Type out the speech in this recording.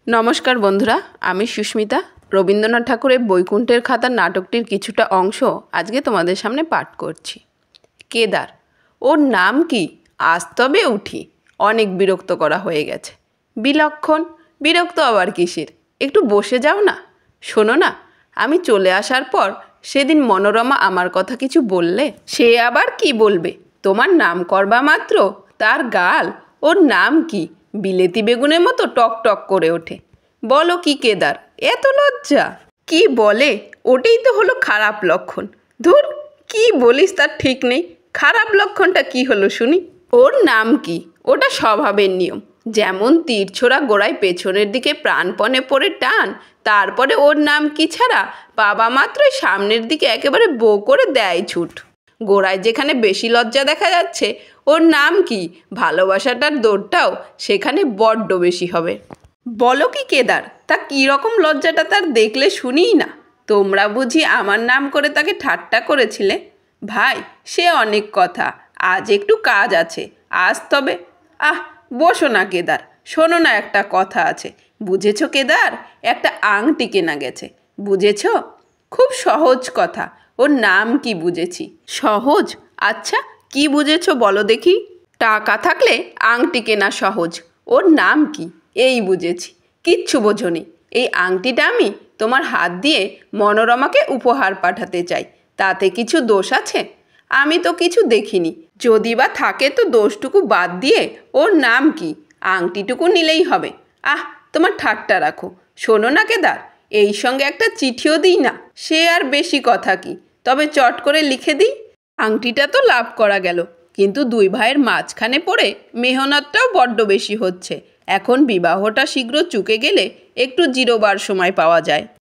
নমস্কার বন্ধুরা, আমি সুস্মিতা। রবীন্দ্রনাথ ঠাকুরের বৈকুণ্ঠের খাতা নাটকটির কিছুটা অংশ আজকে তোমাদের সামনে পাঠ করছি। কেদার, ওর নাম কি? আজ তবে উঠি, অনেক বিরক্ত করা হয়ে গেছে। বিলক্ষণ, বিরক্ত আবার কিসের? একটু বসে যাও না। শোনো না, আমি চলে আসার পর সেদিন মনোরমা আমার কথা কিছু বললে? সে আবার কি বলবে? তোমার নাম করবা মাত্র তার গাল, ওর নাম কি? বিলেতি বেগুনের মতো টক টক করে ওঠে। বলো কি কেদার, এত লজ্জা? কি বলে? ওটাই তো হলো খারাপ লক্ষণ। ধুর, কি বলিস তার ঠিক নেই। খারাপ লক্ষণটা কি হলো শুনি? ওর নাম কি? ওটা স্বভাবের নিয়ম। যেমন তীর ছোড়া গোড়ায় পেছনের দিকে প্রাণপণে পড়ে টান, তারপরে ওর নাম কি ছাড়া বাবা মাত্রই সামনের দিকে একেবারে বো করে দেয় ছুট। গোড়ায় যেখানে বেশি লজ্জা দেখা যাচ্ছে, ওর নাম কি? ভালোবাসাটার দৌড়টাও সেখানে বড্ড বেশি হবে। বলো কি কেদার, তা কীরকম লজ্জাটা তার দেখলে শুনিই না। তোমরা বুঝি আমার নাম করে তাকে ঠাট্টা করেছিলে? ভাই, সে অনেক কথা, আজ একটু কাজ আছে, আজ তবে। বসো না কেদার, শোনো না, একটা কথা আছে। বুঝেছো কেদার, একটা আংটি কেনা গেছে, বুঝেছো? খুব সহজ কথা। ওর নাম কি বুঝেছি। সহজ? আচ্ছা, কি বুঝেছো বলো দেখি। টাকা থাকলে আংটি কেনা সহজ, ওর নাম কি এই বুঝেছি। কিচ্ছু বোঝোনি। এই আংটিটা আমি তোমার হাত দিয়ে মনোরমাকে উপহার পাঠাতে চাই, তাতে কিছু দোষ আছে? আমি তো কিছু দেখিনি, যদি বা থাকে তো দোষটুকু বাদ দিয়ে ওর নাম কি, আংটিটুকু নিলেই হবে। তোমার ঠাট্টা রাখো। শোনো না কেদার, এই সঙ্গে একটা চিঠিও দিই না। সে আর বেশি কথা কি, তবে চট করে লিখে দিই। আংটিটা তো লাভ করা গেল, কিন্তু দুই ভাইয়ের মাঝখানে পড়ে মেহনতটাও বড্ড বেশি হচ্ছে। এখন বিবাহটা শীঘ্র চুকে গেলে একটু জিরোবার সময় পাওয়া যায়।